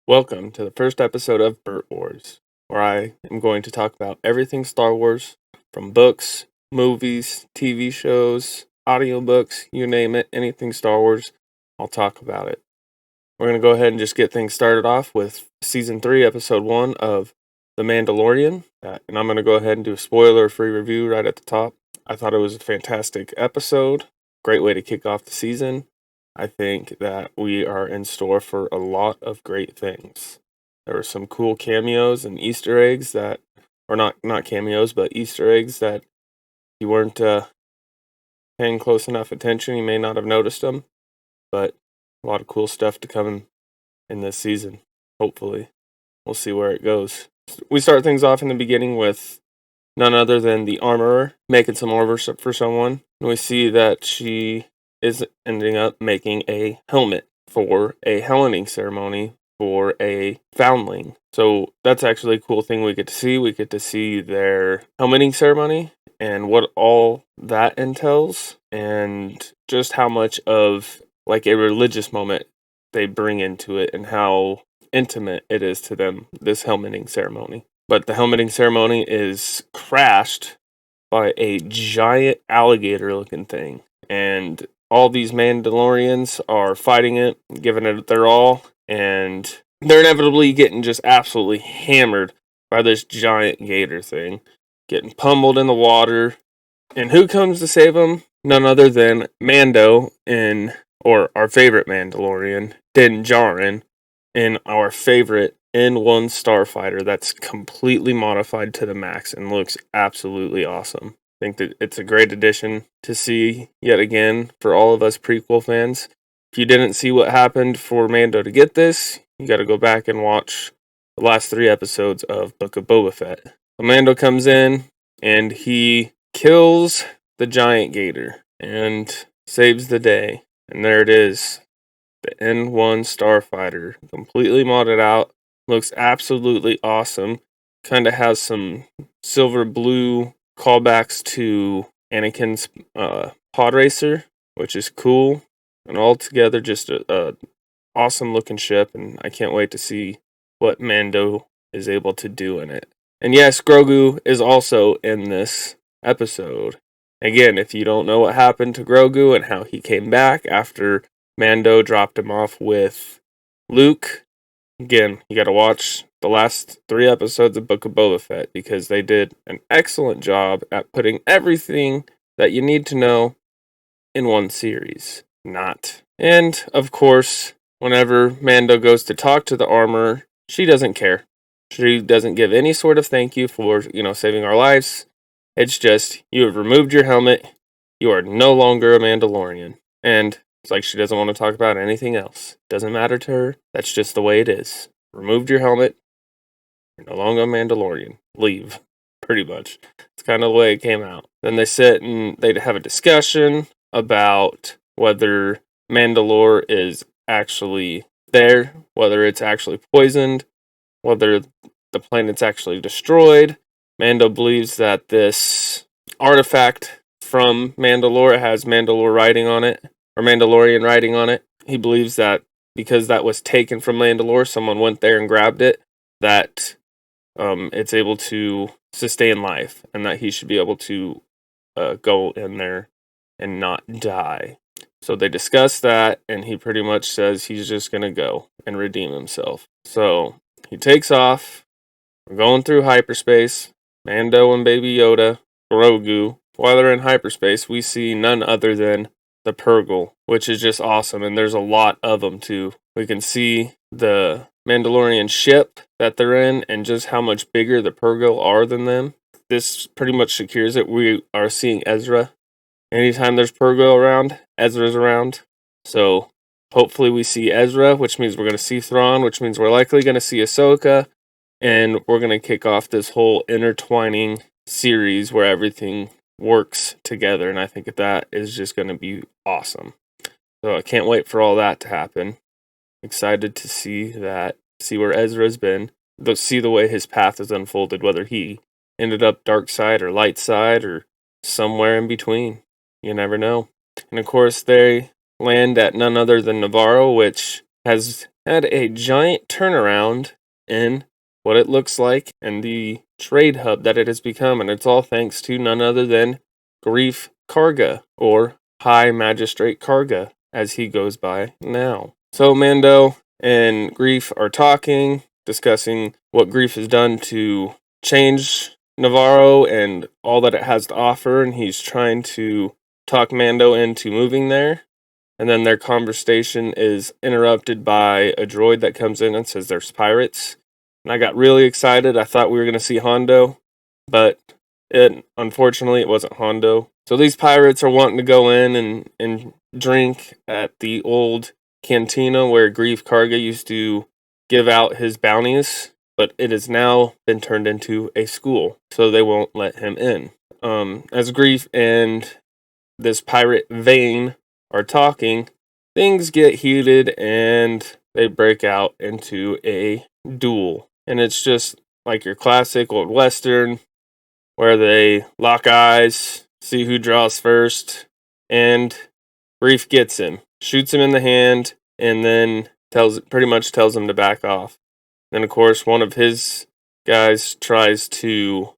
Welcome to the first episode of Burt Wars, where I am going to talk about everything Star Wars, from books, movies, TV shows, audiobooks, you name it, anything Star Wars, I'll talk about it. We're going to go ahead and just get things started off with Season 3, Episode 1 of The Mandalorian, and I'm going to go ahead and do a spoiler-free review right at the top. I thought it was a fantastic episode, great way to kick off the season. I think that we are in store for a lot of great things. There were some cool cameos and Easter eggs that, or not cameos, but Easter eggs that you weren't paying close enough attention. You may not have noticed them, but a lot of cool stuff to come in this season. Hopefully, we'll see where it goes. We start things off in the beginning with none other than the armorer making some armor for someone. And we see that she is ending up making a helmet for a helmeting ceremony for a foundling. So that's actually a cool thing we get to see. We get to see their helmeting ceremony and what all that entails, and just how much of like a religious moment they bring into it and how intimate it is to them, this helmeting ceremony. But the helmeting ceremony is crashed by a giant alligator looking thing, and all these Mandalorians are fighting it, giving it their all, and they're inevitably getting just absolutely hammered by this giant gator thing, getting pummeled in the water. And who comes to save them? None other than Mando or our favorite Mandalorian, Din Djarin, in our favorite N1 starfighter that's completely modified to the max and looks absolutely awesome. I think that it's a great addition to see yet again for all of us prequel fans. If you didn't see what happened for Mando to get this, you got to go back and watch the last 3 episodes of Book of Boba Fett. So Mando comes in and he kills the giant gator and saves the day. And there it is, the N1 starfighter, completely modded out, looks absolutely awesome. Kind of has some silver blue callbacks to Anakin's pod racer, which is cool, and altogether just a awesome looking ship, and I can't wait to see what Mando is able to do in it. And yes, Grogu is also in this episode. Again, if you don't know what happened to Grogu and how he came back after Mando dropped him off with Luke, again, you got to watch the last 3 episodes of Book of Boba Fett, because they did an excellent job at putting everything that you need to know in one series. Not. And, of course, whenever Mando goes to talk to the armorer, she doesn't care. She doesn't give any sort of thank you for, saving our lives. It's just, you have removed your helmet. You are no longer a Mandalorian. And it's like she doesn't want to talk about anything else. Doesn't matter to her. That's just the way it is. Removed your helmet. You're no longer a Mandalorian. Leave. Pretty much. It's kind of the way it came out. Then they sit and they have a discussion about whether Mandalore is actually there, whether it's actually poisoned, whether the planet's actually destroyed. Mando believes that this artifact from Mandalore has Mandalore writing on it, or Mandalorian writing on it. He believes that because that was taken from Mandalore, someone went there and grabbed it, that it's able to sustain life, and that he should be able to go in there and not die. So they discuss that, and he pretty much says he's just going to go and redeem himself. So he takes off. We're going through hyperspace. Mando and Baby Yoda, Grogu. While they're in hyperspace, we see none other than the Purrgil, which is just awesome, and there's a lot of them too. We can see the Mandalorian ship that they're in and just how much bigger the Purrgil are than them. This pretty much secures it. We are seeing Ezra. Anytime there's Purrgil around, Ezra's around. So hopefully we see Ezra, which means we're going to see Thrawn, which means we're likely going to see Ahsoka, and we're going to kick off this whole intertwining series where everything works together, and I think that is just going to be awesome. So I can't wait for all that to happen. Excited to see that, see where Ezra's been, see the way his path has unfolded, whether he ended up dark side or light side or somewhere in between. You never know. And of course, they land at none other than Navarro, which has had a giant turnaround in what it looks like and the trade hub that it has become, and it's all thanks to none other than Grief Karga, or High Magistrate Karga, as he goes by now. So Mando and Grief are talking, discussing what Grief has done to change Navarro and all that it has to offer, and he's trying to talk Mando into moving there. And then their conversation is interrupted by a droid that comes in and says there's pirates. And I got really excited. I thought we were going to see Hondo, but unfortunately it wasn't Hondo. So these pirates are wanting to go in and drink at the old cantina where Grief Karga used to give out his bounties, but it has now been turned into a school, so they won't let him in. As Grief and this pirate Vane are talking, things get heated and they break out into a duel. And it's just like your classic old Western where they lock eyes, see who draws first, and Grief gets him, shoots him in the hand, and then pretty much tells him to back off. Then, of course, one of his guys tries to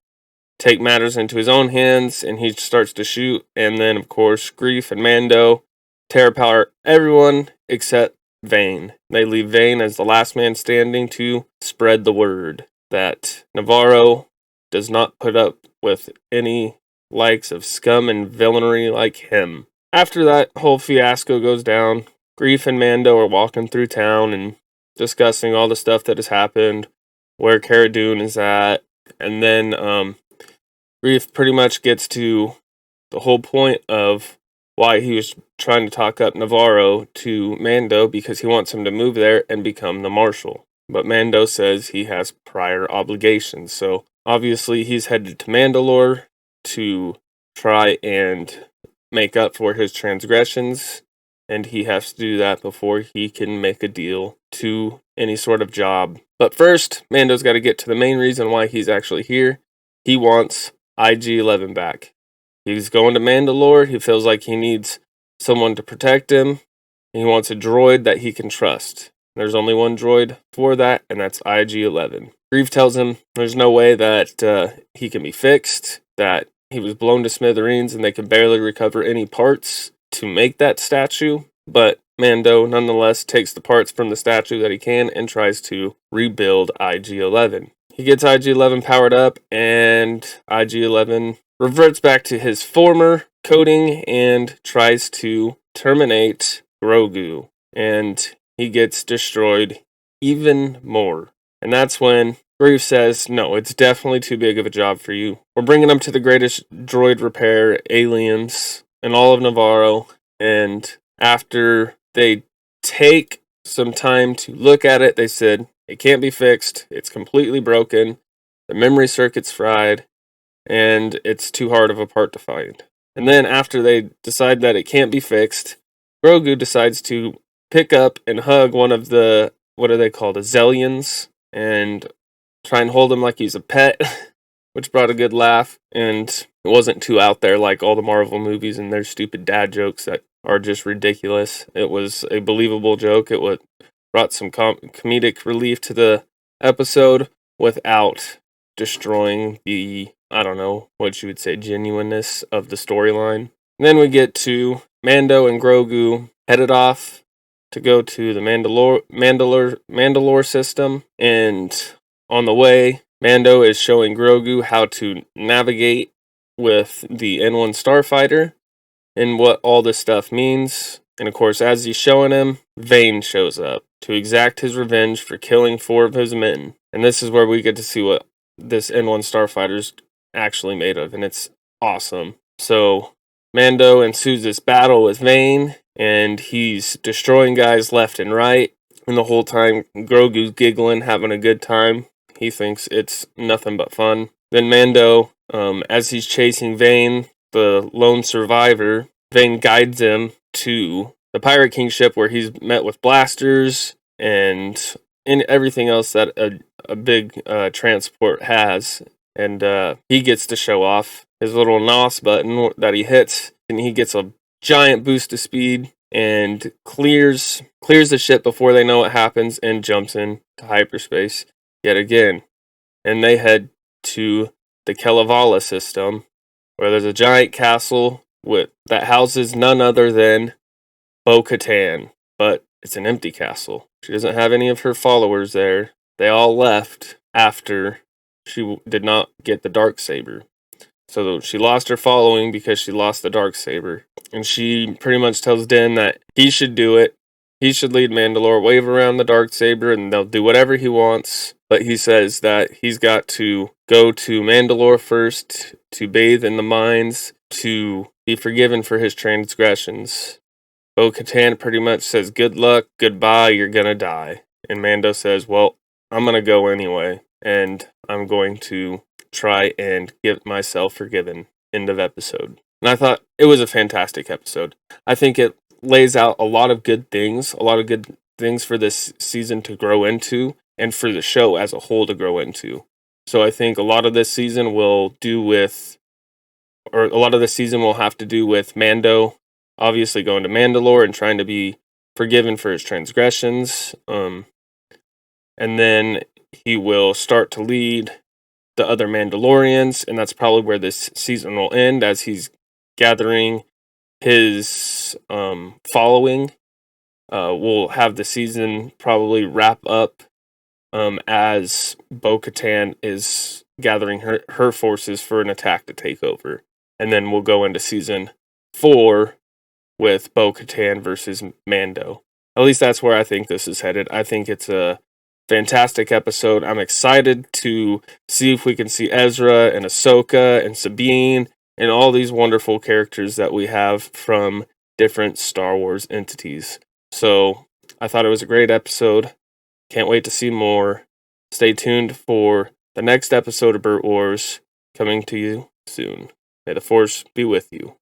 take matters into his own hands, and he starts to shoot. And then, of course, Grief and Mando tear apart everyone except Vane. They leave Vane as the last man standing to spread the word that Navarro does not put up with any likes of scum and villainy like him. After that whole fiasco goes down, Grief and Mando are walking through town and discussing all the stuff that has happened, where Cara Dune is at, and then Grief pretty much gets to the whole point of why he was trying to talk up Navarro to Mando, because he wants him to move there and become the Marshal. But Mando says he has prior obligations, so obviously he's headed to Mandalore to try and make up for his transgressions, and he has to do that before he can make a deal to any sort of job. But first, Mando's got to get to the main reason why he's actually here. He wants IG-11 back. He's going to Mandalore. He feels like he needs someone to protect him. He wants a droid that he can trust. There's only one droid for that, and that's IG-11. Grief tells him there's no way that he can be fixed, that he was blown to smithereens and they can barely recover any parts to make that statue. But Mando nonetheless takes the parts from the statue that he can and tries to rebuild IG-11. He gets IG-11 powered up, and IG-11 reverts back to his former coding and tries to terminate Grogu, and he gets destroyed even more. And that's when Grief says, no, it's definitely too big of a job for you. We're bringing him to the greatest droid repair aliens in all of Navarro, and after they take some time to look at it, they said, it can't be fixed, it's completely broken, the memory circuit's fried, and it's too hard of a part to find. And then after they decide that it can't be fixed, Grogu decides to pick up and hug one of the, what are they called, Azelians, and try and hold him like he's a pet, which brought a good laugh, and it wasn't too out there like all the Marvel movies and their stupid dad jokes that are just ridiculous. It was a believable joke. It brought some comedic relief to the episode without destroying the, I don't know what you would say, genuineness of the storyline. Then we get to Mando and Grogu headed off to go to the Mandalore system, and on the way, Mando is showing Grogu how to navigate with the N1 starfighter and what all this stuff means. And of course, as he's showing him, Vane shows up to exact his revenge for killing 4 of his men. And this is where we get to see what this N1 starfighter's actually made of, and it's awesome. So Mando ensues this battle with Vane, and he's destroying guys left and right. And the whole time, Grogu's giggling, having a good time. He thinks it's nothing but fun. Then Mando, as he's chasing Vane, the lone survivor, Vane guides him to the Pirate King ship where he's met with blasters and everything else that a big transport has. And he gets to show off his little NOS button that he hits, and he gets a giant boost of speed, and clears the ship before they know what happens and jumps into hyperspace yet again. And they head to the Kalevala system, where there's a giant castle that houses none other than Bo-Katan, but it's an empty castle. She doesn't have any of her followers there. They all left after she did not get the Darksaber. So she lost her following because she lost the Darksaber. And she pretty much tells Din that he should do it. He should lead Mandalore, wave around the Darksaber, and they'll do whatever he wants. But he says that he's got to go to Mandalore first, to bathe in the mines, to be forgiven for his transgressions. Bo-Katan pretty much says, good luck, goodbye, you're gonna die. And Mando says, well, I'm gonna go anyway, and I'm going to try and get myself forgiven. End of episode. And I thought it was a fantastic episode. I think it lays out a lot of good things for this season to grow into, and for the show as a whole to grow into. So I think a lot of this season will have to do with Mando obviously going to Mandalore and trying to be forgiven for his transgressions. And then he will start to lead the other Mandalorians, and that's probably where this season will end, as he's gathering his following. We'll have the season probably wrap up as Bo-Katan is gathering her forces for an attack to take over. And then we'll go into season 4 with Bo-Katan versus Mando. At least that's where I think this is headed. I think it's a fantastic episode. I'm excited to see if we can see Ezra and Ahsoka and Sabine and all these wonderful characters that we have from different Star Wars entities. So I thought it was a great episode. Can't wait to see more. Stay tuned for the next episode of Burt Wars, coming to you soon. May the Force be with you.